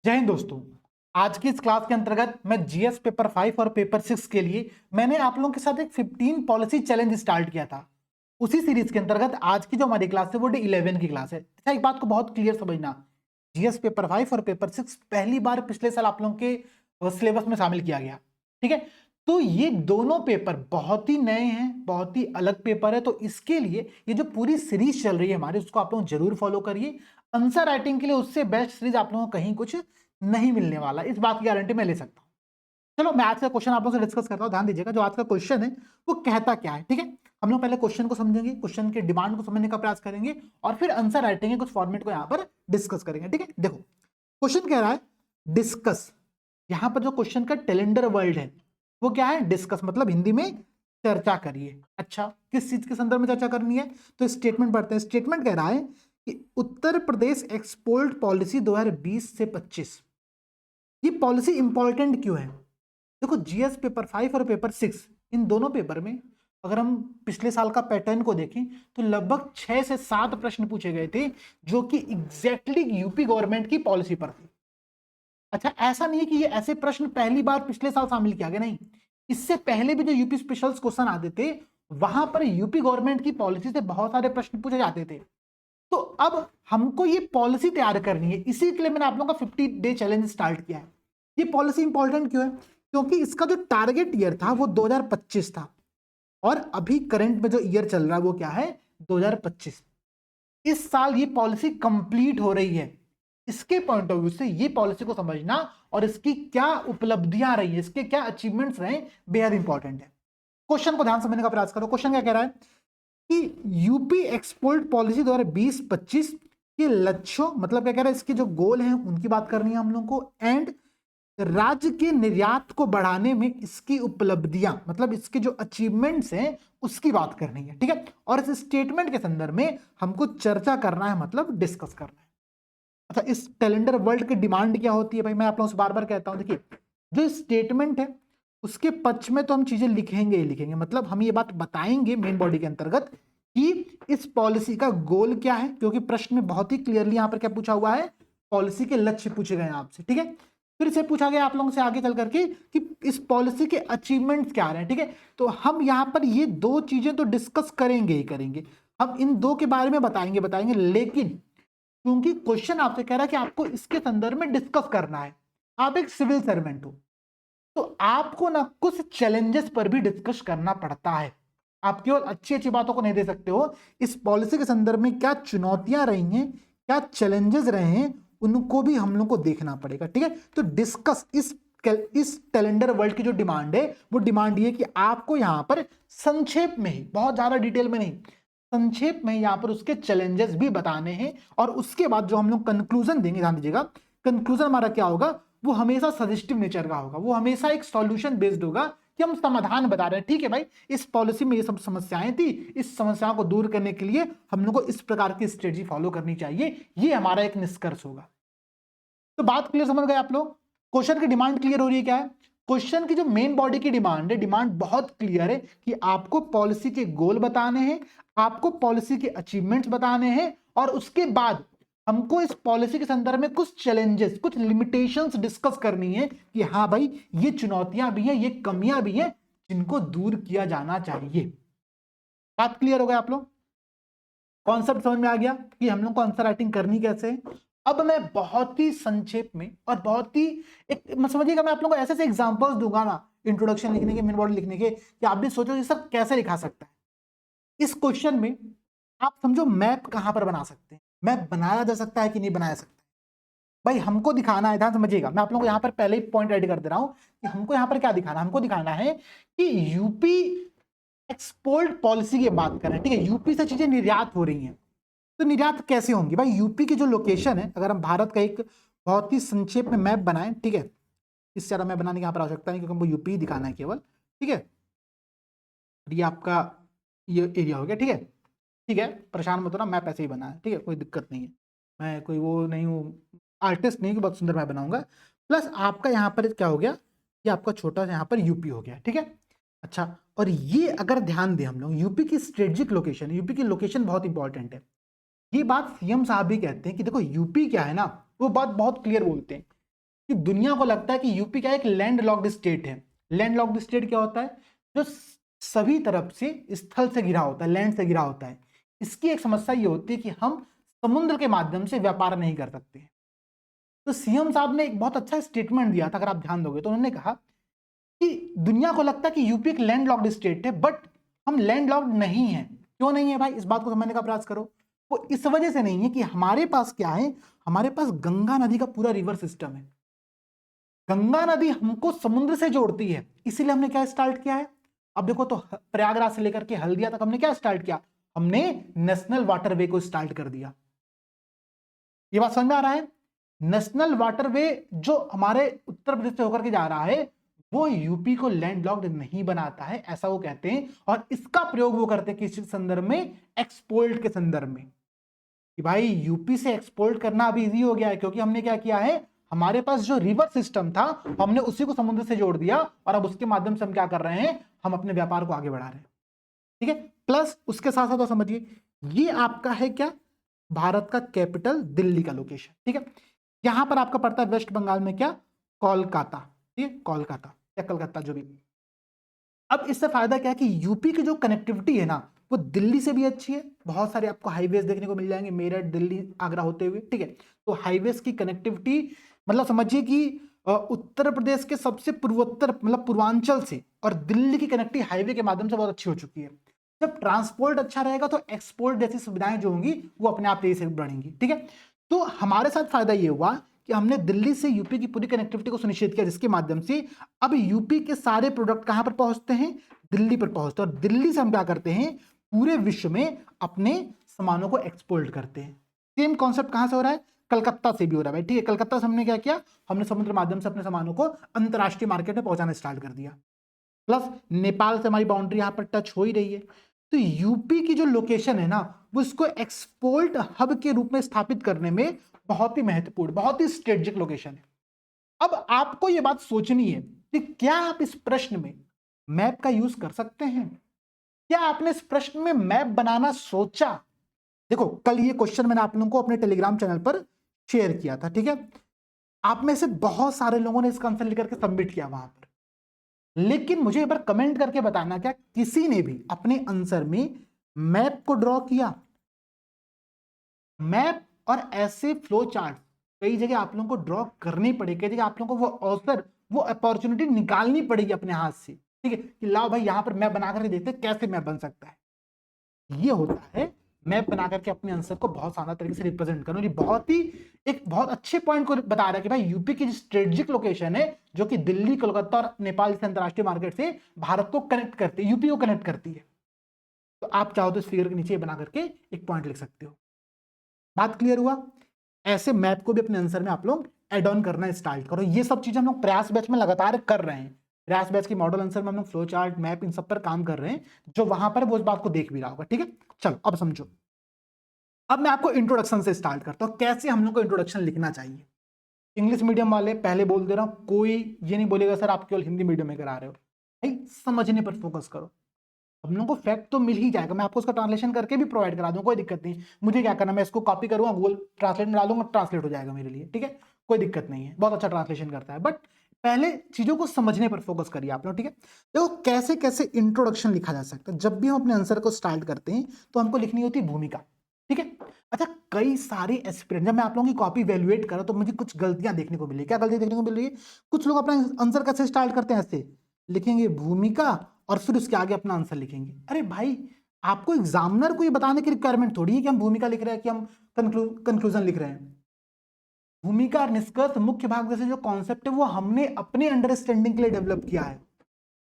जय हिंद दोस्तों। आज की इस क्लास के अंतर्गत मैं जीएस पेपर 5 और पेपर 6 के लिए मैंने आप लोगों के साथ एक 15 पॉलिसी चैलेंज स्टार्ट किया था। उसी सीरीज के अंतर्गत आज की जो हमारी क्लास है वो डे 11 की क्लास है। अच्छा, एक बात को बहुत क्लियर समझना, जीएस पेपर 5 और पेपर 6 पहली बार पिछले साल आप लोगों के सिलेबस में शामिल किया गया। ठीक है, तो ये दोनों पेपर बहुत ही नए हैं, बहुत ही अलग पेपर है। तो इसके लिए ये जो पूरी सीरीज चल रही है हमारी, उसको आप लोग जरूर फॉलो करिए। आंसर राइटिंग के लिए उससे बेस्ट सीरीज आप लोगों को कहीं कुछ नहीं मिलने वाला, इस बात की गारंटी मैं ले सकता हूं। चलो मैं आज का क्वेश्चन आप लोगों से डिस्कस करता हूं। ध्यान दीजिएगा, जो आज का क्वेश्चन है वो कहता क्या है। ठीक है, हम लोग पहले क्वेश्चन को समझेंगे, क्वेश्चन के डिमांड को समझने का प्रयास करेंगे और फिर आंसर राइटिंग के कुछ फॉर्मेट को यहां पर डिस्कस करेंगे। ठीक है, देखो क्वेश्चन कह रहा है डिस्कस। यहां पर जो क्वेश्चन का टेलेंडर वर्ड है वो क्या है? डिस्कस, मतलब हिंदी में चर्चा करिए। अच्छा, किस चीज के संदर्भ में चर्चा करनी है? तो स्टेटमेंट पढ़ते हैं। स्टेटमेंट कह रहा है कि उत्तर प्रदेश एक्सपोर्ट पॉलिसी 2020 से 25, ये पॉलिसी इंपॉर्टेंट क्यों है? देखो, जीएस पेपर 5 और पेपर 6, इन दोनों पेपर में अगर हम पिछले साल का पैटर्न को देखें तो लगभग 6 से 7 प्रश्न पूछे गए थे जो कि एग्जैक्टली यूपी गवर्नमेंट की पॉलिसी पर थे। अच्छा, ऐसा नहीं है कि ये ऐसे प्रश्न पहली बार पिछले साल शामिल किया गया, नहीं, इससे पहले भी जो यूपी स्पेशल्स क्वेश्चन आते थे वहां पर यूपी गवर्नमेंट की पॉलिसी से बहुत सारे प्रश्न पूछे जाते थे। तो अब हमको ये पॉलिसी तैयार करनी है, इसी के लिए मैंने आप लोगों का 50 डे चैलेंज स्टार्ट किया है। ये पॉलिसी इंपॉर्टेंट क्यों है? क्योंकि इसका जो टारगेट ईयर था वो 2025 था और अभी करंट में जो ईयर चल रहा है वो क्या है? 2025। इस साल ये पॉलिसी कंप्लीट हो रही है। इसके पॉइंट ऑफ व्यू से ये पॉलिसी को समझना और इसकी क्या उपलब्धियां रही है, इसके क्या अचीवमेंट्स रहे, बेहद इंपॉर्टेंट है। क्वेश्चन को ध्यान समझने का प्रयास करो। क्वेश्चन क्या कह रहा है कि यूपी एक्सपोर्ट पॉलिसी 2020-25 के लक्ष्यों, मतलब क्या कह रहा है, इसके जो गोल हैं उनकी बात करनी है हम लोग को, एंड राज्य के निर्यात को बढ़ाने में इसकी उपलब्धियां, मतलब इसके जो अचीवमेंट्स हैं उसकी बात करनी है। ठीक है, और इस स्टेटमेंट के संदर्भ में हमको चर्चा करना है, मतलब डिस्कस करना है। अच्छा, इस कैलेंडर वर्ल्ड की डिमांड क्या होती है भाई? मैं आप लोगों से बार बार कहता हूं, देखिए जो स्टेटमेंट है उसके पक्ष में तो हम चीजें लिखेंगे ही लिखेंगे, मतलब हम ये बात बताएंगे मेन बॉडी के अंतर्गत कि इस पॉलिसी का गोल क्या है, क्योंकि प्रश्न में बहुत ही क्लियरली यहां पर क्या पूछा हुआ है? पॉलिसी के लक्ष्य पूछे गए हैं आपसे। ठीक है, फिर से पूछा गया आप लोगों से आगे चल करके कि इस पॉलिसी के अचीवमेंट्स क्या रहे हैं। ठीक है, तो हम यहां पर ये दो चीजें तो डिस्कस करेंगे ही करेंगे, हम इन दो के बारे में बताएंगे, लेकिन क्योंकि क्वेश्चन आपसे कह रहा है कि आपको इसके संदर्भ में डिस्कस करना है, आप एक सिविल सर्वेंट हो, तो आपको ना कुछ चैलेंजेस पर भी डिस्कस करना पड़ता है। आप केवल अच्छी अच्छी बातों को नहीं दे सकते हो, इस पॉलिसी के संदर्भ में क्या चुनौतियां रही हैं, क्या चैलेंजेस रहे हैं, उनको भी हम लोग को देखना पड़ेगा। ठीक है, तो डिस्कस इस कैलेंडर वर्ल्ड की जो डिमांड है वो डिमांड ये कि आपको यहां पर संक्षेप में ही, बहुत ज्यादा डिटेल में नहीं, संक्षेप में यहां पर उसके चैलेंजेस भी बताने हैं और उसके बाद जो हम लोग कंक्लूजन देंगे, ध्यान दीजिएगा, कंक्लूजन हमारा क्या होगा? वो हमेशा सजेस्टिव नेचर का होगा, वो हमेशा एक सॉल्यूशन बेस्ड होगा कि हम समाधान बता रहे हैं। ठीक है भाई, इस पॉलिसी में ये सब समस्याएं थी, इस समस्याओं को दूर करने के लिए हम लोग को इस प्रकार की स्ट्रेटजी फॉलो करनी चाहिए, ये हमारा एक निष्कर्ष होगा। तो बात क्लियर समझ गए आप लोग? क्वेश्चन की डिमांड क्लियर हो रही है क्या है? क्वेश्चन की जो मेन बॉडी की डिमांड है, डिमांड बहुत क्लियर है कि आपको पॉलिसी के गोल बताने हैं, आपको पॉलिसी के अचीवमेंट्स बताने हैं और उसके बाद हमको इस पॉलिसी के संदर्भ में कुछ चैलेंजेस, कुछ लिमिटेशंस डिस्कस करनी है कि हाँ भाई, ये चुनौतियां भी हैं, ये कमियां भी हैं जिनको दूर किया जाना चाहिए। बात क्लियर हो गया आप लोग? कॉन्सेप्ट समझ में आ गया कि हम लोग को आंसर राइटिंग करनी कैसे है? अब मैं बहुत ही संक्षेप में और बहुत ही एक समझिएगा, मैं आप लोगों को ऐसे ऐसे एग्जांपल्स दूंगा ना इंट्रोडक्शन लिखने के, मेन बॉडी लिखने के, कि आप भी सोचो ये सब कैसे लिखा सकता है। इस क्वेश्चन में आप समझो मैप कहां पर बना सकते हैं, मैप बनाया जा सकता है कि नहीं बनाया सकता है। भाई हमको दिखाना है, ध्यान समझिएगा, मैं आप लोगों को यहां पर पहले ही पॉइंट रेडी कर दे रहा हूं कि हमको यहां पर क्या दिखाना है। हमको दिखाना है कि यूपी एक्सपोर्ट पॉलिसी की बात कर रहे हैं। ठीक है, यूपी से चीजें निर्यात हो रही हैं, तो निर्यात कैसे होंगी? भाई यूपी की जो लोकेशन है, अगर हम भारत का एक बहुत ही संक्षेप में मैप बनाएं, ठीक है, इससे ज्यादा मैप बनाने की यहाँ पर आवश्यकता नहीं क्योंकि हमको यूपी ही दिखाना है केवल। ठीक है, ये आपका ये एरिया हो गया। ठीक है, ठीक है, परेशान मत होना, मैप ऐसे ही बना है। ठीक है, कोई दिक्कत नहीं है, मैं कोई वो नहीं हूँ, आर्टिस्ट नहीं कि बहुत सुंदर मैप बनाऊंगा। प्लस आपका यहाँ पर क्या हो गया, ये आपका छोटा सा यहाँ पर यूपी हो गया। ठीक है, अच्छा, और ये अगर ध्यान दें हम लोग, यूपी की स्ट्रेटेजिक लोकेशन, यूपी की लोकेशन बहुत इंपॉर्टेंट है। ये बात सीएम साहब भी कहते हैं कि देखो यूपी क्या है ना, वो बात बहुत क्लियर बोलते हैं कि दुनिया को लगता है कि यूपी क्या एक लैंड लॉक्ड स्टेट है। लैंड लॉक्ड स्टेट क्या होता है? जो सभी तरफ से स्थल से घिरा होता है, लैंड से घिरा होता है। इसकी एक समस्या ये होती है कि हम समुद्र के माध्यम से व्यापार नहीं कर सकते। तो सीएम साहब ने एक बहुत अच्छा स्टेटमेंट दिया था, अगर आप ध्यान दोगे तो उन्होंने कहा कि दुनिया को लगता है कि यूपी एक लैंड लॉक्ड स्टेट है, बट हम लैंड लॉक्ड नहीं है। क्यों नहीं है भाई? इस बात को समझने का प्रयास करो। वो इस वजह से नहीं है कि हमारे पास क्या है, हमारे पास गंगा नदी का पूरा रिवर सिस्टम है। गंगा नदी हमको समुद्र से जोड़ती है, इसीलिए हमने क्या स्टार्ट किया है? अब देखो तो प्रयागराज से लेकर के हल्दिया तक हमने क्या स्टार्ट किया? हमने नेशनल वाटरवे को स्टार्ट कर दिया। ये बात समझ में आ रहा है? नेशनल वाटरवे जो हमारे उत्तर प्रदेश से होकर के जा रहा है, वो यूपी को लैंडलॉक्ड नहीं बनाता है, ऐसा वो कहते हैं। और इसका प्रयोग वो करते हैं किस संदर्भ में? एक्सपोर्ट के संदर्भ में, कि भाई यूपी से एक्सपोर्ट करना अभी इजी हो गया है, क्योंकि हमने क्या किया है, हमारे पास जो रिवर सिस्टम था हमने उसी को समुद्र से जोड़ दिया, और अब उसके माध्यम से हम क्या कर रहे हैं? हम अपने व्यापार को आगे बढ़ा रहे हैं। ठीक है, प्लस उसके साथ साथ तो समझिए, ये आपका है क्या? भारत का कैपिटल दिल्ली का लोकेशन। ठीक है, यहां पर आपका पड़ता है वेस्ट बंगाल में क्या? कोलकाता। ठीक है, कोलकाता या कलकत्ता जो भी। अब इससे फायदा क्या है कि यूपी की जो कनेक्टिविटी है ना, वो दिल्ली से भी अच्छी है। बहुत सारे आपको हाईवेज देखने को मिल जाएंगे, मेरठ, दिल्ली, आगरा होते हुए। ठीक है, तो हाईवेज की कनेक्टिविटी मतलब समझिए कि उत्तर प्रदेश के सबसे पूर्वोत्तर मतलब पूर्वांचल से और दिल्ली की कनेक्टिविटी हाईवे के माध्यम से बहुत अच्छी हो चुकी है। जब ट्रांसपोर्ट अच्छा रहेगा तो एक्सपोर्ट जैसी सुविधाएं जो होंगी वो अपने आप तेजी से बढ़ेंगी। ठीक है, तो हमारे साथ फायदा ये हुआ कि हमने दिल्ली से यूपी की पूरी कनेक्टिविटी को सुनिश्चित किया, जिसके माध्यम से अब यूपी के सारे प्रोडक्ट कहां पर पहुंचते हैं? दिल्ली पर पहुंचते हैं। और दिल्ली से हम क्या करते हैं? पूरे विश्व में अपने सामानों को एक्सपोर्ट करते हैं। सेम कॉन्सेप्ट कहां से हो रहा है? कलकत्ता से भी हो रहा है भाई। ठीक है, कलकत्ता से हमने क्या किया? हमने समुद्र माध्यम से अपने सामानों को अंतरराष्ट्रीय मार्केट में पहुंचाना स्टार्ट कर दिया। प्लस नेपाल से हमारी बाउंड्री यहां पर टच हो ही रही है। तो यूपी की जो लोकेशन है ना, वो इसको एक्सपोर्ट हब के रूप में स्थापित करने में बहुत ही महत्वपूर्ण, बहुत ही स्ट्रेटेजिक लोकेशन है। अब आपको यह बात सोचनी है कि क्या आप इस प्रश्न में मैप का यूज कर सकते हैं? क्या आपने इस प्रश्न में मैप बनाना सोचा? देखो, कल ये क्वेश्चन मैंने आप लोगों को अपने टेलीग्राम चैनल पर शेयर किया था। ठीक है, आप में से बहुत सारे लोगों ने इसका आंसर लिख करके सबमिट किया वहां पर, लेकिन मुझे एक बार कमेंट करके बताना, क्या किसी ने भी अपने आंसर में मैप को ड्रॉ किया? मैप और ऐसे फ्लो चार्ट कई जगह आप लोगों को ड्रॉ करनी पड़ेगी, कई जगह आप लोगों को वो अवसर, वो अपॉर्चुनिटी निकालनी पड़ेगी अपने हाथ से। ठीक है, कि लाओ भाई यहां पर मैप बना करके देखते कैसे मैप बन सकता है। ये होता है मैप बना करके अपने आंसर को बहुत शानदार तरीके से रिप्रेजेंट करना। ये बहुत ही एक बहुत अच्छे पॉइंट को बता रहा है कि भाई यूपी की स्ट्रेटेजिक लोकेशन है, जो कि दिल्ली, कोलकाता और नेपाल जैसे अंतरराष्ट्रीय मार्केट से भारत को कनेक्ट करती है, यूपी को कनेक्ट करती है। तो आप चाहो तो इस फिगर के नीचे बना करके एक पॉइंट लिख सकते हो। बात क्लियर हुआ? ऐसे मैप को भी अपने आंसर में आप लोग एड ऑन करना स्टार्ट करो। ये सब चीजें हम लोग प्रयास बैच में लगातार कर रहे हैं। प्रयास बैच की मॉडल आंसर में हम लोग फ्लो चार्ट, मैप, इन सब पर काम कर रहे हैं। जो वहां पर वो इस बात को देख भी रहा होगा। ठीक है, चलो अब समझो। अब मैं आपको इंट्रोडक्शन से स्टार्ट करता हूं, कैसे हम लोग को इंट्रोडक्शन लिखना चाहिए। इंग्लिश मीडियम वाले पहले बोल दे रहा हूं, कोई ये नहीं बोलेगा सर आप केवल हिंदी मीडियम में करा रहे हो। भाई समझने पर फोकस करो। हम लोग को फैक्ट तो मिल ही जाएगा, मैं आपको उसका ट्रांसलेशन करके भी प्रोवाइड करा दूंगा, कोई दिक्कत नहीं। मुझे क्या करना, मैं इसको कॉपी करूंगा, गूगल ट्रांसलेट में डालूंगा, ट्रांसलेट हो जाएगा मेरे लिए। ठीक है, कोई दिक्कत नहीं है, बहुत अच्छा ट्रांसलेशन करता है। बट पहले चीजों को समझने पर फोकस करिए आप लोग। ठीक है, देखो कैसे कैसे इंट्रोडक्शन लिखा जा सकता है। जब भी हम अपने आंसर को स्टार्ट करते हैं तो हमको लिखनी होती है भूमिका। ठीक है, अच्छा कई सारे एस्पिरेंट, जब मैं आप लोगों की कॉपी वैल्यूएट करा तो मुझे कुछ गलतियां देखने को मिली। क्या गलतियां देखने को मिल रही है? कुछ लोग अपना आंसर कैसे स्टार्ट करते हैं, ऐसे लिखेंगे भूमिका और फिर उसके आगे अपना आंसर लिखेंगे। अरे भाई, आपको एग्जामिनर को ये बताने की रिक्वायरमेंट थोड़ी है कि हम भूमिका लिख रहे हैं कि हम कंक्लूजन लिख रहे हैं। भूमिका और निष्कर्ष, मुख्य भाग जैसे जो कॉन्सेप्ट है वो हमने अपने अंडरस्टैंडिंग के लिए डेवलप किया है।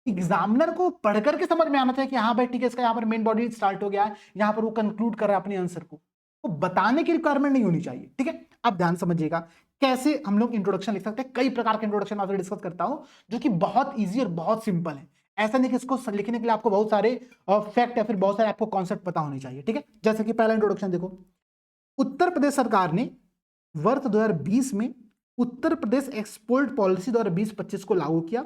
एग्जामिनर को पढ़ करके समझ में आना चाहिए कि हाँ भाई ठीक है, इसका यहाँ पर मेन बॉडी स्टार्ट हो गया है, यहाँ पर वो कंक्लूड कर रहा है अपने आंसर को। वो बताने की रिक्वायरमेंट नहीं होनी चाहिए। ठीक है, अब ध्यान समझिएगा कैसे हम लोग इंट्रोडक्शन लिख सकते हैं। कई प्रकार के इंट्रोडक्शन आपसे डिस्कस करता हूं जो कि बहुत ईजी और बहुत सिंपल है। ऐसा नहीं कि इसको लिखने के लिए आपको बहुत सारे फैक्ट या फिर बहुत सारे आपको कॉन्सेप्ट पता होने चाहिए। ठीक है, जैसे कि पहला इंट्रोडक्शन देखो, उत्तर प्रदेश सरकार ने वर्ष 2020 में उत्तर प्रदेश एक्सपोर्ट पॉलिसी 2020-25 को लागू किया,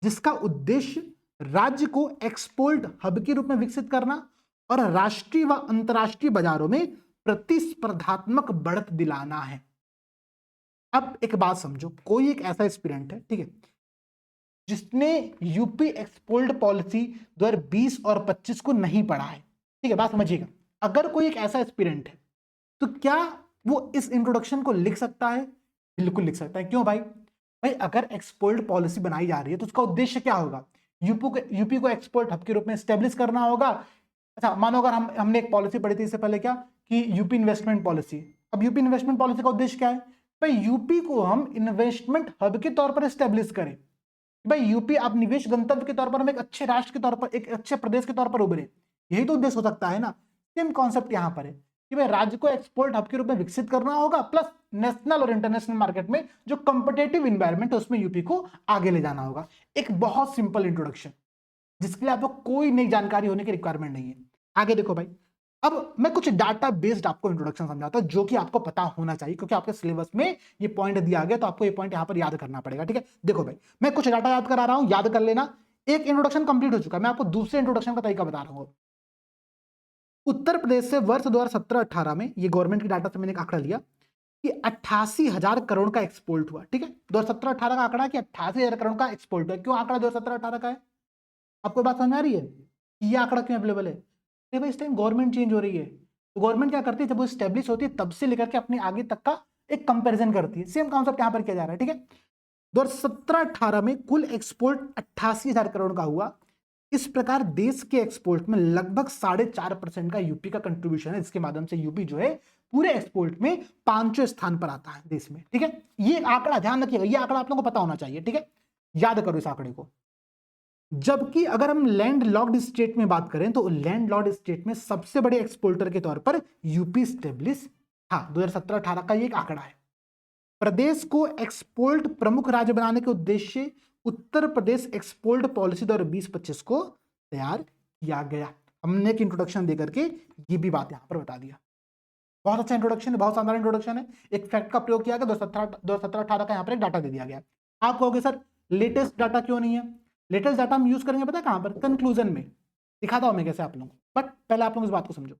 जिसका उद्देश्य राज्य को एक्सपोर्ट हब के रूप में विकसित करना और राष्ट्रीय व अंतरराष्ट्रीय बाजारों में प्रतिस्पर्धात्मक बढ़त दिलाना है। अब एक बात समझो, कोई एक ऐसा एस्पिरेंट है, ठीक है, जिसने यूपी एक्सपोर्ट पॉलिसी 2020 और 25 को नहीं पढ़ा है, ठीक है, बात समझिएगा। अगर कोई एक ऐसा एस्पिरेंट है तो क्या वो इस इंट्रोडक्शन को लिख सकता है? बिल्कुल लिख सकता है। क्यों भाई? भाई अगर एक्सपोर्ट पॉलिसी बनाई जा रही है तो उसका उद्देश्य क्या होगा? यूपी को एक्सपोर्ट हब के रूप में स्टेब्लिश करना होगा। अच्छा, मानो अगर हमने एक पॉलिसी पढ़ी थी इससे पहले, क्या कि यूपी इन्वेस्टमेंट पॉलिसी। अब यूपी इन्वेस्टमेंट पॉलिसी का उद्देश्य क्या है? भाई यूपी को हम इन्वेस्टमेंट हब के तौर पर स्टेब्लिश करें। भाई यूपी अब निवेश गंतव्य के तौर पर, हम एक अच्छे राष्ट्र के तौर पर, एक अच्छे प्रदेश के तौर पर उभरे, यही तो उद्देश्य हो सकता है ना। सेम कॉन्सेप्ट यहां पर है कि भाई राज्य को एक्सपोर्ट हब के रूप में विकसित करना होगा, प्लस नेशनल और इंटरनेशनल मार्केट में जो कंपिटेटिव इन्वायरमेंट है उसमें यूपी को आगे ले जाना होगा। एक बहुत सिंपल इंट्रोडक्शन जिसके लिए आपको कोई नई जानकारी होने की रिक्वायरमेंट नहीं है। आगे देखो भाई, अब मैं कुछ डाटा बेस्ड आपको इंट्रोडक्शन समझाता हूं जो कि आपको पता होना चाहिए, क्योंकि आपके सिलेबस में ये पॉइंट दिया गया तो आपको ये पॉइंट यहां पर याद करना पड़ेगा, ठीक है। देखो भाई, मैं कुछ डाटा याद करा रहा हूं, याद कर लेना। एक इंट्रोडक्शन कंप्लीट हो चुका है, मैं आपको दूसरे इंट्रोडक्शन का तरीका बता रहा हूं। उत्तर प्रदेश से वर्ष 2017-18 में, ये गवर्नमेंट की डाटा से मैंने एक आंकड़ा लिया कि 88,000 करोड़ का एक्सपोर्ट हुआ, ठीक है। 2017-18 का आंकड़ा कि 88,000 करोड़ का एक्सपोर्ट हुआ। क्यों आंकड़ा 2017-18 का है? आपको बात समझ आ रही है कि ये आंकड़ा क्यों अवेलेबल है? अरे भाई, इस टाइम गवर्नमेंट चेंज हो रही है, तो गवर्नमेंट क्या करती है, जब वो स्टेब्लिश होती है तब से लेकर के अपने आगे तक का एक कंपैरिजन करती है। सेम कॉन्सेप्ट यहां पर किया जा रहा है, ठीक है। 2017-18 में कुल एक्सपोर्ट 88,000 करोड़ का हुआ। इस प्रकार देश के एक्सपोर्ट में लगभग 4.5% का यूपी का कंट्रीब्यूशन है, जिसके माध्यम से यूपी जो है पूरे एक्सपोर्ट में 5वें स्थान पर आता है देश में, ठीक है। ये आंकड़ा ध्यान रखिएगा, ये आंकड़ा आप लोगों को पता होना चाहिए, ठीक है, याद करो इस आंकड़े को। जबकि अगर हम लैंड लॉक्ड स्टेट में बात करें तो लैंड लॉक्ड स्टेट में सबसे बड़े एक्सपोर्टर के तौर पर यूपी स्टेब्लिश था। 2017-18 का ये एक आंकड़ा है। प्रदेश को एक्सपोर्ट प्रमुख राज्य बनाने के उद्देश्य उत्तर प्रदेश एक्सपोर्ट पॉलिसी 2020-25 को तैयार किया गया। हमने एक इंट्रोडक्शन देकर के ये भी बात यहां पर बता दिया। बहुत अच्छा इंट्रोडक्शन है, बहुत शानदार इंट्रोडक्शन है। एक फैक्ट का प्रयोग किया गया, 2017-18 का यहाँ पर एक डाटा दे दिया गया। आप कहोगे सर लेटेस्ट डाटा क्यों नहीं है? लेटेस्ट डाटा हम यूज करेंगे पता है कहां पर? कंक्लूजन में दिखाता हूं मैं कैसे आप लोगों को, बट पहले आप लोग इस बात को समझो।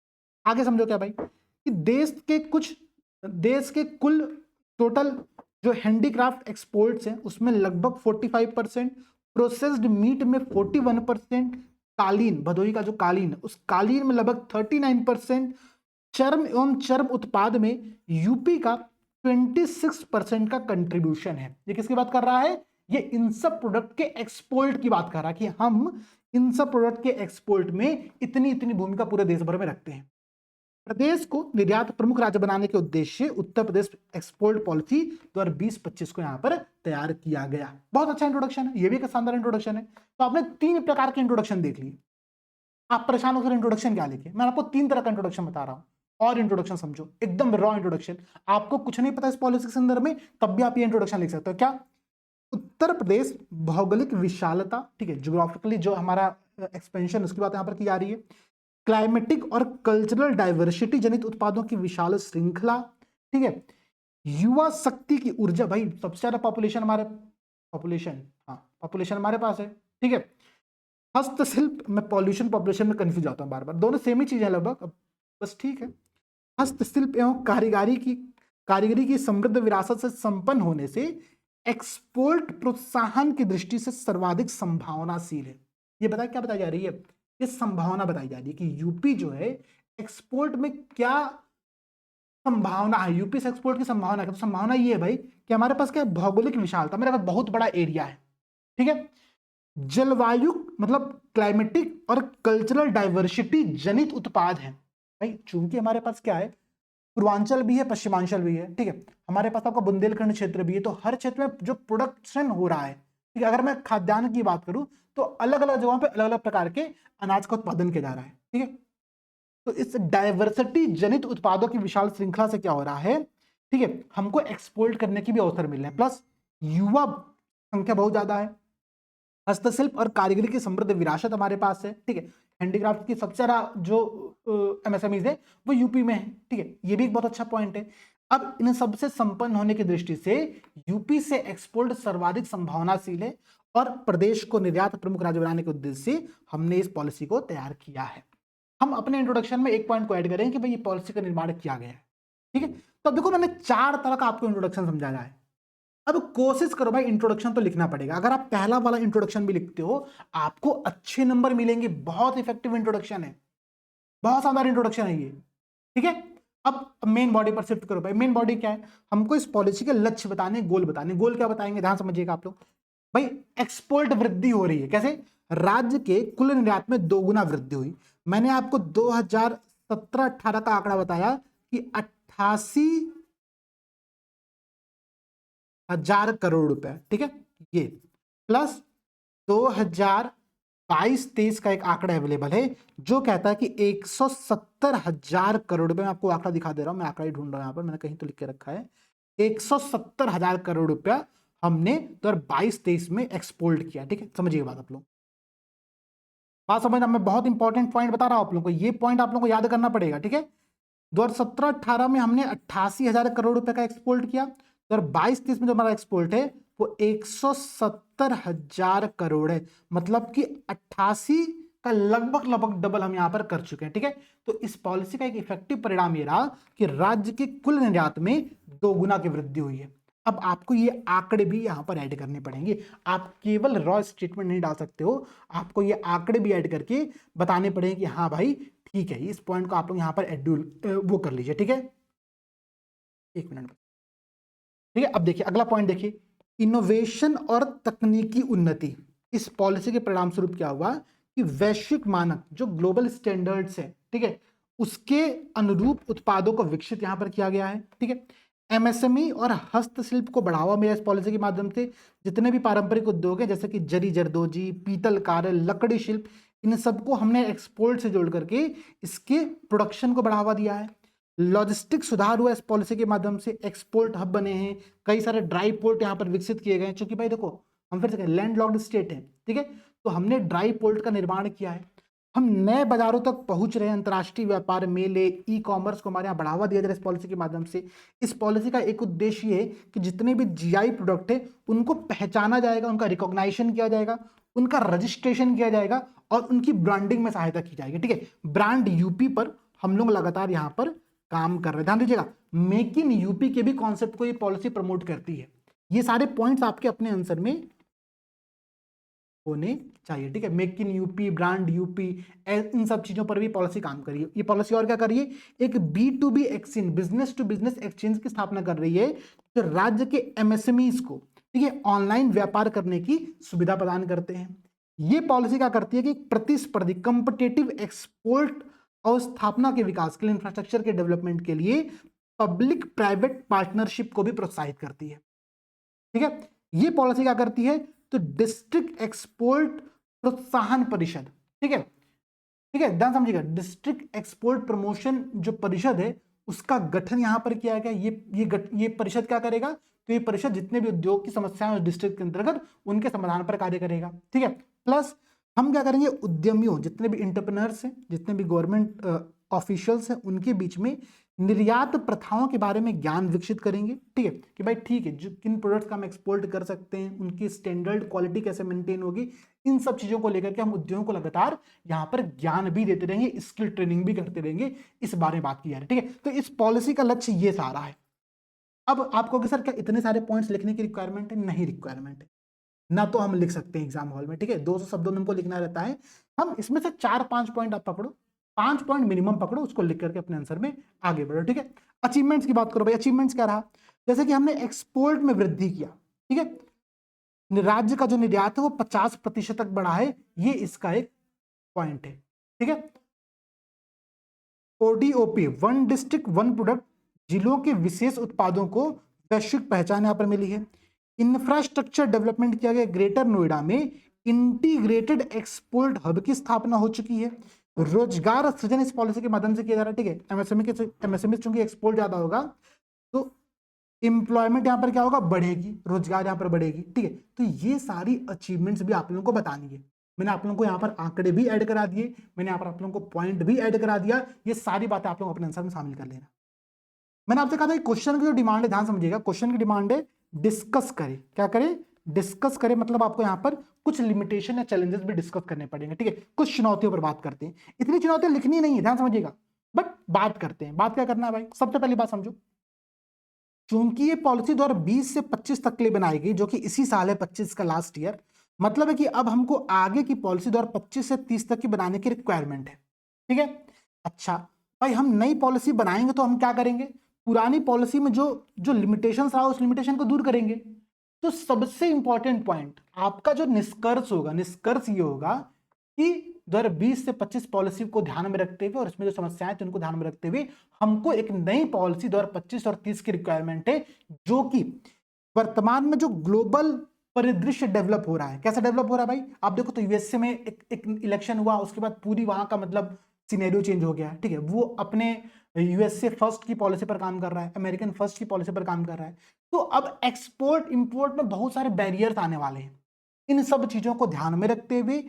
आगे समझो क्या भाई, कि देश के कुल टोटल जो हैंडीक्राफ्ट एक्सपोर्ट्स हैं उसमें लगभग 45%, प्रोसेस्ड मीट में 41%, कालीन, भदोही का जो कालीन है उस कालीन में लगभग 39%, चर्म एवं चर्म उत्पाद में यूपी का 26% का कंट्रीब्यूशन है। ये किसकी बात कर रहा है? ये इन सब प्रोडक्ट के एक्सपोर्ट की बात कर रहा है कि हम इन सब प्रोडक्ट के एक्सपोर्ट में इतनी इतनी भूमिका पूरे देश भर में रखते हैं। प्रदेश को निर्यात प्रमुख राज्य बनाने के उद्देश्य उत्तर प्रदेश एक्सपोर्ट पॉलिसी 2020-25 को यहां पर तैयार किया गया। बहुत अच्छा इंट्रोडक्शन है, ये भी एक शानदार इंट्रोडक्शन है। तो आपने 3 प्रकार के इंट्रोडक्शन देख लिए। आप परेशान होकर इंट्रोडक्शन क्या लिखे? मैं आपको 3 तरह का इंट्रोडक्शन बता रहा हूं, और इंट्रोडक्शन समझो, एकदम रॉ इंट्रोडक्शन। आपको कुछ नहीं पता इस पॉलिसी के संदर्भ में, तब भी आप ये इंट्रोडक्शन लिख सकते हो। क्या? उत्तर प्रदेश भौगोलिक विशालता, ठीक है, ज्योग्राफिकली जो हमारा एक्सपेंशन उसकी बात यहां पर की जा रही है। क्लाइमेटिक और कल्चरल डाइवर्सिटी जनित उत्पादों की विशाल श्रृंखला, ठीक है। युवा शक्ति की ऊर्जा, भाई सबसे ज्यादा पॉपुलेशन हमारे पास है, ठीक है। हस्तशिल्प, मैं पॉल्यूशन पॉपुलेशन में कंफ्यूज आता हूं बार बार, दोनों सेम ही चीज है लगभग, बस ठीक है। हस्तशिल्प एवं कारीगरी की समृद्ध विरासत से संपन्न होने से एक्सपोर्ट प्रोत्साहन की दृष्टि से सर्वाधिक संभावनाशील है। ये बताया क्या बताई जा रही है? ये संभावना बताई जा रही है कि यूपी जो है एक्सपोर्ट में क्या संभावना है, यूपी से एक्सपोर्ट की संभावना है। तो संभावना ये है भाई कि हमारे पास क्या है? भौगोलिक विशालता, मेरे पास बहुत बड़ा एरिया है, ठीक है। जलवायु मतलब क्लाइमेटिक और कल्चरल डाइवर्सिटी जनित उत्पाद है। भाई चूंकि हमारे पास क्या है, पूर्वांचल भी है, पश्चिमांचल भी है, ठीक है। हमारे पास आपका बुंदेलखंड क्षेत्र भी है, तो हर क्षेत्र में जो प्रोडक्शन हो रहा है, ठीक है। अगर मैं खाद्यान्न की बात करूं तो अलग अलग जगहों पे अलग अलग प्रकार के अनाज का उत्पादन किया जा रहा है, ठीक है। तो इस डाइवर्सिटी जनित उत्पादों की विशाल श्रृंखला से क्या हो रहा है, ठीक है, हमको एक्सपोर्ट करने की भी अवसर मिल रहे हैं। प्लस युवा संख्या बहुत ज्यादा है, हस्तशिल्प और कारीगरी की समृद्ध विरासत हमारे पास है, ठीक है। हैंडीक्राफ्ट की सबसे ज्यादा जो एमएसएमईज है वो यूपी में है, ठीक है। ये भी एक बहुत अच्छा पॉइंट है। अब इन सबसे संपन्न होने की दृष्टि से यूपी से एक्सपोर्ट सर्वाधिक संभावनाशील है और प्रदेश को निर्यात प्रमुख राज्य बनाने के उद्देश्य से हमने इस पॉलिसी को तैयार किया है। हम अपने इंट्रोडक्शन में एक पॉइंट को ऐड करें कि भाई ये पॉलिसी का निर्माण किया गया है, ठीक है। तो देखो मैंने 4 तरह का आपको इंट्रोडक्शन समझाया है। अब कोशिश करो भाई, इंट्रोडक्शन तो लिखना पड़ेगा। अगर आप पहला वाला इंट्रोडक्शन भी लिखते हो आपको अच्छे नंबर मिलेंगे। बहुत इफेक्टिव इंट्रोडक्शन है, बहुत शानदार इंट्रोडक्शन है ये, ठीक है। अब मेन बॉडी पर शिफ्ट करो भाई। मेन बॉडी क्या है, हमको इस पॉलिसी के लक्ष्य बताने, गोल बताने। गोल क्या बताएंगे, ध्यान समझिएगा आप लोग। भाई एक्सपोर्ट वृद्धि हो रही है, कैसे? राज्य के कुल निर्यात में 2 गुना वृद्धि हुई। मैंने आपको 2017-18 का आंकड़ा बताया कि 88,000 करोड़ रुपए, ठीक है। ये प्लस 2022-23 का एक आंकड़ा अवेलेबल है जो कहता है कि 170,000 करोड़ रुपए। मैं आपको आंकड़ा दिखा दे रहा हूं, मैं आंकड़ा ही ढूंढ रहा हूं, यहां पर मैंने कहीं तो लिख के रखा है। 170,000 करोड़ रुपया हमने 2022-23 में एक्सपोर्ट किया, ठीक है। समझिए बात आप लोग, बात समझना। मैं बहुत इंपॉर्टेंट पॉइंट बता रहा हूं आप लोगों को, ये पॉइंट आप लोगों को याद करना पड़ेगा, ठीक है। 2017-18 में हमने 88,000 करोड़ रुपए का एक्सपोर्ट किया। 2022-23 में जो हमारा एक्सपोर्ट है वो 170,000 करोड़ है। मतलब कि 88 का लगभग लगभग डबल हम यहां पर कर चुके हैं, ठीक है। तो इस पॉलिसी का एक इफेक्टिव परिणाम ये रहा कि राज्य के कुल निर्यात में 2 गुना की वृद्धि हुई है। अब आपको ये आंकड़े भी यहां पर ऐड करने पड़ेंगे। आप केवल रॉ स्टेटमेंट नहीं डाल सकते हो, आपको ये आंकड़े भी ऐड करके बताने पड़ेंगे कि हाँ भाई ठीक है। इस पॉइंट को आप लोग यहां पर एड्यूल वो कर लीजिए, ठीक है। एक मिनट, ठीक है। अब देखिए अगला पॉइंट देखिए, इनोवेशन और तकनीकी उन्नति। इस पॉलिसी के परिणाम स्वरूप क्या हुआ कि वैश्विक मानक जो ग्लोबल स्टैंडर्ड्स है, ठीक है, उसके अनुरूप उत्पादों को विकसित यहां पर किया गया है, ठीक है। एमएसएमई और हस्तशिल्प को बढ़ावा मिला इस पॉलिसी के माध्यम से। जितने भी पारंपरिक उद्योग है जैसे कि जरी जरदोजी, पीतल कार्य, लकड़ी शिल्प, इन सबको हमने एक्सपोर्ट से जोड़ करके इसके प्रोडक्शन को बढ़ावा दिया है। लॉजिस्टिक सुधार हुआ इस पॉलिसी के माध्यम से, एक्सपोर्ट हब बने हैं, कई सारे ड्राई पोर्ट यहाँ पर विकसित किए गए हैं। क्योंकि भाई देखो हम फिर से लैंड लॉक्ड स्टेट है, ठीक है, तो हमने ड्राई पोर्ट का निर्माण किया है। हम नए बाजारों तक पहुंच रहे हैं, अंतर्राष्ट्रीय व्यापार, मेले, ई कॉमर्स को हमारे यहाँ बढ़ावा दिया जा रहा है इस पॉलिसी के माध्यम से। इस पॉलिसी का एक उद्देश्य है कि जितने भी जीआई प्रोडक्ट है उनको पहचाना जाएगा, उनका रिकॉग्नाइजेशन किया जाएगा, उनका रजिस्ट्रेशन किया जाएगा और उनकी ब्रांडिंग में सहायता की जाएगी, ठीक है। ब्रांड यूपी पर हम लोग लगातार यहाँ पर काम कर रहे हैं। ध्यान दीजिएगा, मेक इन यूपी के भी कॉन्सेप्ट को ये पॉलिसी प्रमोट करती है। ये सारे पॉइंट्स आपके अपने आंसर में होने चाहिए, ठीक है। Make in UP, brand UP, इन सब चीजों पर भी पॉलिसी काम कर रही है। ये पॉलिसी और क्या कर रही है, एक B2B exchange, business to business exchange की स्थापना कर रही है जो राज्य के एमएसएमईज को, ठीक है, ऑनलाइन व्यापार करने की सुविधा प्रदान करते हैं। ये पॉलिसी क्या करती है कि प्रतिस्पर्धी कंपिटेटिव एक्सपोर्ट अवस्थापना के विकास के लिए, इंफ्रास्ट्रक्चर के डेवलपमेंट के लिए पब्लिक प्राइवेट पार्टनरशिप को भी प्रोत्साहित करती है, ठीक है। ये पॉलिसी क्या करती है, तो डिस्ट्रिक्ट एक्सपोर्ट प्रोत्साहन परिषद, ठीक है, ठीक है, ध्यान समझिएगा। डिस्ट्रिक्ट एक्सपोर्ट प्रमोशन जो परिषद है उसका गठन यहां पर किया गया। ये परिषद क्या करेगा, तो ये परिषद जितने भी उद्योग की समस्याएं डिस्ट्रिक्ट के अंतर्गत उनके समाधान पर कार्य करेगा, ठीक है। प्लस हम क्या करेंगे, उद्यमियों, जितने भी इंटरप्रेन्योर्स हैं, जितने भी गवर्नमेंट ऑफिशियल्स हैं, उनके बीच में निर्यात प्रथाओं के बारे में ज्ञान विकसित करेंगे, ठीक है, कि भाई ठीक है जो किन प्रोडक्ट्स का हम एक्सपोर्ट कर सकते हैं, उनकी स्टैंडर्ड क्वालिटी कैसे मेंटेन होगी, इन सब चीजों को लेकर के हम उद्योगों को लगातार यहाँ पर ज्ञान भी देते रहेंगे, स्किल ट्रेनिंग भी करते रहेंगे। इस बारे में बात की जा रही है, ठीक है। तो इस पॉलिसी का लक्ष्य ये सारा है। अब आपको कि सर क्या इतने सारे पॉइंट्स लिखने की रिक्वायरमेंट है? नहीं रिक्वायरमेंट है ना, तो हम लिख सकते हैं एग्जाम हॉल में, ठीक है। 200 शब्दों में हमको लिखना रहता है। हम इसमें से 4-5 पॉइंट आप पकड़ो, 5 पॉइंट मिनिमम पकड़ो, उसको लिख करके अपने आंसर में आगे बढ़ो, ठीक है। अचीवमेंट्स की बात करो भाई, अचीवमेंट्स क्या रहा, जैसे कि हमने एक्सपोर्ट में वृद्धि किया, ठीक है, राज्य का जो निर्यात है वो 50% तक बढ़ा है, ये इसका एक पॉइंट है, ठीक है। ODOP, one district one product, जिलों के विशेष उत्पादों को वैश्विक पहचान यहां पर मिली है। इंफ्रास्ट्रक्चर डेवलपमेंट किया गया, ग्रेटर नोएडा में इंटीग्रेटेड एक्सपोर्ट हब की स्थापना हो चुकी है। रोजगार सृजन इस पॉलिसी के माध्यम से किया जा रहा है, ठीक है। एमएसएमई चूंकि एक्सपोर्ट ज्यादा होगा तो इंप्लॉयमेंट यहां पर क्या होगा, बढ़ेगी, रोजगार यहां पर बढ़ेगी, ठीक है। तो ये सारी अचीवमेंट्स भी आप लोगों को बतानी है। मैंने आप लोगों को यहाँ पर आंकड़े भी ऐड करा दिए, मैंने यहाँ पर आप लोगों को पॉइंट भी ऐड करा दिया। ये सारी बातें आप लोग अपने आंसर में शामिल कर लेना। मैंने आपसे कहा था क्वेश्चन की जो डिमांड है, ध्यान समझिएगा, क्वेश्चन की डिमांड है डिस्कस करें। क्या करें, डिस्कस करें, मतलब आपको यहाँ पर कुछ लिमिटेशन या चैलेंजेस भी डिस्कस करने पड़ेंगे, ठीक है। कुछ चुनौतियों पर बात करते हैं, इतनी चुनौतियां लिखनी नहीं है, ध्यान समझिएगा, बट बात करते हैं। बात क्या करना है भाई, सबसे पहली बात समझो, चूंकि ये पॉलिसी 2020 से 25 तक के लिए बनाई गई, जो कि इसी साल है 25 का लास्ट ईयर, मतलब है कि अब हमको आगे की पॉलिसी 2025 से 30 तक की बनाने की रिक्वायरमेंट है। ठीक है, अच्छा भाई, हम नई पॉलिसी बनाएंगे तो हम क्या करेंगे, पुरानी पॉलिसी में जो जो लिमिटेशंस रहा उस लिमिटेशन को दूर करेंगे। तो सबसे इंपॉर्टेंट पॉइंट आपका जो निष्कर्ष होगा, निष्कर्ष ये होगा कि 2020 से 25 पॉलिसी को ध्यान में रखते हुए और इसमें जो समस्याएं थी उनको ध्यान में रखते हुए हमको एक नई पॉलिसी 2025 और 30 की रिक्वायरमेंट है, जो कि वर्तमान में जो ग्लोबल परिदृश्य डेवलप हो रहा है। कैसा डेवलप हो रहा है भाई, आप देखो तो यूएसए में एक इलेक्शन हुआ, उसके बाद पूरी वहां का मतलब सिनेरियो चेंज हो गया। ठीक है, वो अपने यूएसए फर्स्ट की पॉलिसी पर काम कर रहा है, अमेरिकन फर्स्ट की पॉलिसी पर काम कर रहा है। तो अब एक्सपोर्ट इंपोर्ट में बहुत सारे बैरियर्स आने वाले हैं। इन सब चीजों को ध्यान में रखते हुए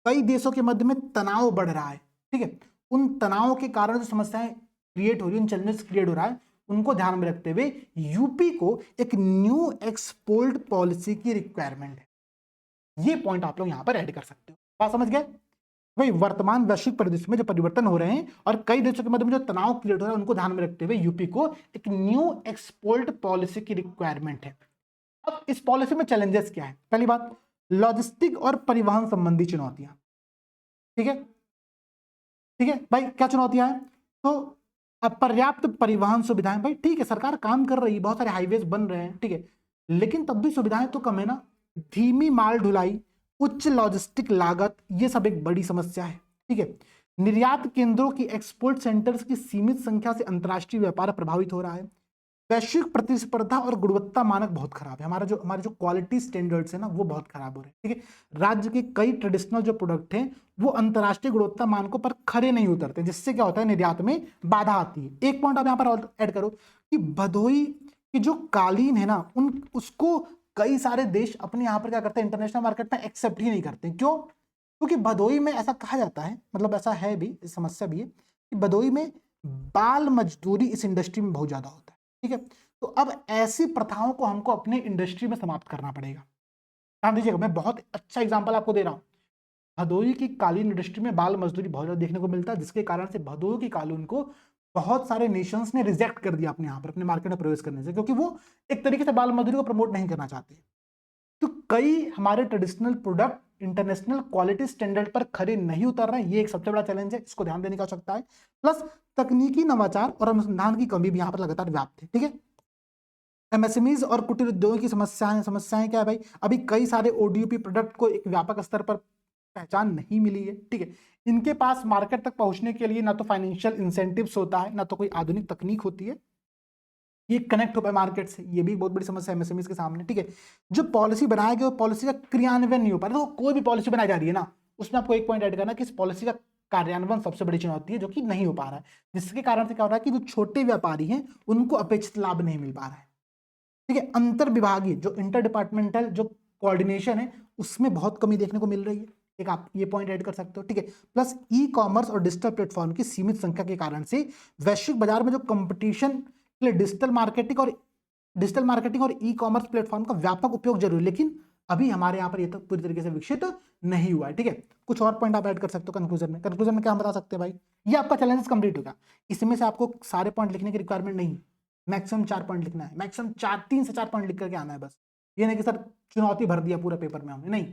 कई देशों के मध्य में तनाव बढ़ रहा है। ठीक है, उन तनाव के कारण जो समस्याएं क्रिएट हो रही है, उन चैलेंजेस क्रिएट हो रहा है, उनको ध्यान में रखते हुए यूपी को एक न्यू एक्सपोर्ट पॉलिसी की रिक्वायरमेंट है। ये पॉइंट आप लोग यहां पर ऐड कर सकते हो। बात समझ गए भाई, वर्तमान वैश्विक परिदृश्य में जो परिवर्तन हो रहे हैं और कई देशों के मध्य में जो तनाव क्रिएट हो रहा है, उनको ध्यान में रखते हुए यूपी को एक न्यू एक्सपोर्ट पॉलिसी की रिक्वायरमेंट है। अब इस पॉलिसी में चैलेंजेस क्या है, पहली बात लॉजिस्टिक और परिवहन संबंधी चुनौतियां। ठीक है, ठीक है भाई, क्या चुनौतियां हैं, तो अपर्याप्त परिवहन सुविधाएं। भाई ठीक है, सरकार काम कर रही है, बहुत सारे हाईवेज बन रहे हैं, ठीक है, लेकिन तब भी सुविधाएं तो कम है ना। धीमी माल ढुलाई, उच्च लॉजिस्टिक लागत, ये सब एक बड़ी समस्या है। ठीक है, निर्यात केंद्रों की, एक्सपोर्ट सेंटर्स की सीमित संख्या से अंतर्राष्ट्रीय व्यापार प्रभावित हो रहा है। वैश्विक प्रतिस्पर्धा और गुणवत्ता मानक बहुत खराब है, हमारे जो क्वालिटी स्टैंडर्ड्स है ना, वो बहुत खराब हो रहे हैं। ठीक है, राज्य के कई ट्रेडिशनल जो प्रोडक्ट हैं वो अंतर्राष्ट्रीय गुणवत्ता मानकों पर खरे नहीं उतरते, जिससे क्या होता है, निर्यात में बाधा आती है। एक पॉइंट आप यहाँ पर ऐड करो कि भदोही की जो कालीन है ना, उसको कई सारे देश अपने यहाँ पर क्या करते हैं, इंटरनेशनल मार्केट में एक्सेप्ट ही नहीं करते। क्यों, क्योंकि भदोही में ऐसा कहा जाता है, मतलब ऐसा है भी, समस्या भी है कि भदोही में बाल मजदूरी इस इंडस्ट्री में बहुत ज्यादा होता है। ठीक है, तो अब ऐसी प्रथाओं को हमको अपने इंडस्ट्री में समाप्त करना पड़ेगा। ध्यान दीजिएगा, मैं बहुत अच्छा एग्जांपल आपको दे रहा हूं। भदोही की कालीन इंडस्ट्री में बाल मजदूरी बहुत ज्यादा देखने को मिलता है, जिसके कारण से भदोही की कालीन को बहुत सारे नेशंस ने रिजेक्ट कर दिया अपने यहाँ पर, अपने मार्केट में प्रवेश करने से, क्योंकि वो एक तरीके से बाल मजदूरी को प्रमोट नहीं करना चाहते। तो कई हमारे traditional product international quality standard पर खरे नहीं उतर रहे हैं, ये एक सबसे बड़ा चैलेंज है, इसको ध्यान देने की आवश्यकता है। प्लस तकनीकी नवाचार और अनुसंधान की कमी भी यहाँ पर लगातार व्याप्त है। ठीक है, एमएसएमईज और कुटीर उद्योगों की समस्याएं क्या है भाई, अभी कई सारे ओडीओपी प्रोडक्ट को एक व्यापक स्तर पर पहचान नहीं मिली है। ठीक है, इनके पास मार्केट तक पहुंचने के लिए ना तो फाइनेंशियल इंसेंटिव्स होता है, ना तो कोई आधुनिक तकनीक होती है, ये कनेक्ट हो पाए मार्केट से, ये भी बहुत बड़ी समस्या है एमएसएमईज के सामने। ठीक है, जो पॉलिसी बनाया गया वो पॉलिसी का क्रियान्वयन नहीं हो पा रहा। तो कोई भी पॉलिसी बनाई जा रही है ना, उसमें आपको एक पॉइंट ऐड करना कि इस पॉलिसी का कार्यान्वयन सबसे बड़ी चुनौती है, जो कि नहीं हो पा रहा है, जिसके कारण से क्या हो रहा है कि जो छोटे व्यापारी हैं उनको अपेक्षित लाभ नहीं मिल पा रहा है। ठीक है, अंतर विभागीय जो इंटर डिपार्टमेंटल जो कोऑर्डिनेशन है उसमें बहुत कमी देखने को मिल रही है, एक आप ये पॉइंट ऐड कर सकते हो। ठीक है, प्लस ई कॉमर्स और डिजिटल प्लेटफॉर्म की सीमित संख्या के कारण से वैश्विक बाजार में जो कंपटीशन के लिए डिजिटल मार्केटिंग और ई कॉमर्स प्लेटफॉर्म का व्यापक उपयोग जरूरी, लेकिन अभी हमारे यहाँ पर ये तो पूरी तरीके से विकसित नहीं हुआ है। ठीक है, कुछ और पॉइंट आप ऐड कर सकते हो कंक्लूजन में क्या हम बता सकते हैं भाई, ये आपका चैलेंजेस कंप्लीट होगा। इसमें से आपको सारे पॉइंट लिखने की रिक्वायरमेंट नहीं, मैक्सिमम 4 पॉइंट लिखना है, मैक्सिमम 3 से 4 पॉइंट लिख करके आना है बस। ये नहीं कि सर चुनौती भर दिया पूरा पेपर में हमने, नहीं।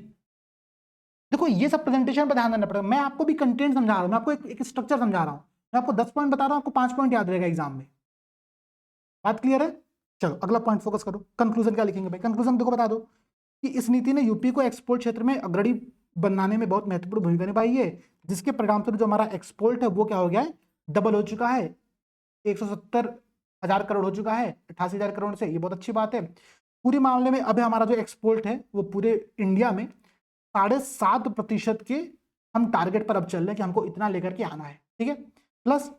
देखो ये सब प्रेजेंटेशन पर ध्यान देना पड़ेगा, मैं आपको भी कंटेंट समझा रहा हूँ, मैं आपको एक स्ट्रक्चर समझा रहा हूँ, मैं आपको 10 पॉइंट बता रहा हूँ, आपको 5 पॉइंट याद रहेगा एग्जाम में। बात क्लियर है, चलो अगला पॉइंट फोकस करो। कंक्लूजन क्या लिखेंगे भाई, कंक्लूजन देखो बता दो कि इस नीति ने यूपी को एक्सपोर्ट क्षेत्र में अग्रणी बनाने में बहुत महत्वपूर्ण भूमिका निभाई है, जिसके परिणामस्वरूप जो हमारा एक्सपोर्ट है वो क्या हो गया है, डबल हो चुका है, 170,000 करोड़ हो चुका है 88,000 करोड़ से, ये बहुत अच्छी बात है। पूरे मामले में अब हमारा जो एक्सपोर्ट है वो पूरे इंडिया में 7.5% के हम टारगेट पर अब चल रहे हैं कि हमको इतना लेकर के आना है। ठीक है, प्लस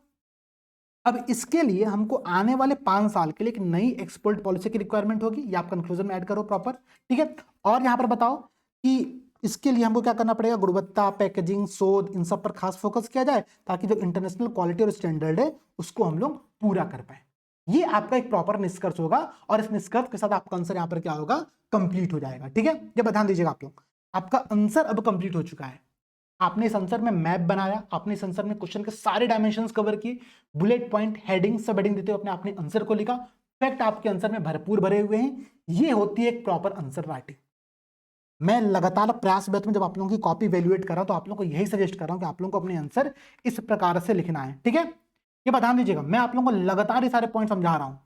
अब इसके लिए हमको आने वाले 5 साल के लिए एक नई एक्सपोर्ट पॉलिसी की रिक्वायरमेंट होगी, ये आप कंक्लूजन में ऐड करो प्रॉपर। ठीक है, और यहां पर बताओ कि इसके लिए हमको क्या करना पड़ेगा, गुणवत्ता, पैकेजिंग, शोध, इन सब पर खास फोकस किया जाए, ताकि जो इंटरनेशनल क्वालिटी और स्टैंडर्ड है उसको हम लोग पूरा कर पाए। ये आपका एक प्रॉपर निष्कर्ष होगा, और इस निष्कर्ष के साथ आपका आंसर यहाँ पर क्या होगा, कंप्लीट हो जाएगा। ठीक है, ये ध्यान दीजिएगा आप लोग, आपका आंसर अब कंप्लीट हो चुका है। आपने इस आंसर में मैप बनाया, आपने इस आंसर में क्वेश्चन के सारे डायमेंशंस कवर किए, बुलेट पॉइंट, हेडिंग सब हेडिंग देते हुए अपने आंसर को लिखा, फैक्ट आपके आंसर में भरपूर भरे हुए हैं। ये होती है एक प्रॉपर आंसर राइटिंग। मैं लगातार प्रयास में जब आप लोगों की कॉपी वैल्यूएट कर रहा हूं तो आप लोगों को यही सजेस्ट कर रहा हूं कि आप लोगों को अपने आंसर इस प्रकार से लिखना है, ठीक है। ये बता दीजिएगा, मैं आप लोगों को लगातार ये सारे पॉइंट समझा रहा हूं।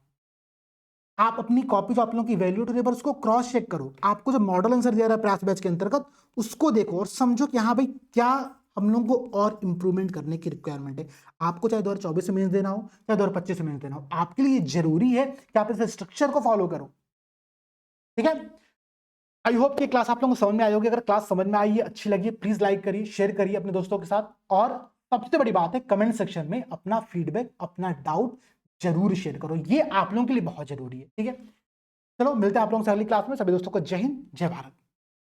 आप अपनी कॉपी जो आप लोगों की वैल्यू टू नेबर उसको क्रॉस चेक करो। आपको जो मॉडल आंसर दिया रहा है प्रयास बैच के अंतर्गत उसको देखो और समझो कि हाँ भाई क्या हम लोगों को और इंप्रूवमेंट करने की रिक्वायरमेंट है। आपको चाहे 2024 में मेंस देना हो चाहे 2025 में मेंस देना हो, आपके लिए जरूरी है कि आप इस स्ट्रक्चर को फॉलो करो, ठीक है। आई होप कि क्लास आप लोगों को समझ में आई होगी। अगर क्लास समझ में आई है, अच्छी लगी, प्लीज लाइक करिए, शेयर करिए अपने दोस्तों के साथ, और सबसे बड़ी बात है कमेंट सेक्शन में अपना फीडबैक, अपना डाउट जरूर शेयर करो। ये आप लोगों के लिए बहुत जरूरी है, ठीक है। चलो मिलते हैं आप लोगों से अगली क्लास में। सभी दोस्तों को जय हिंद, जय भारत।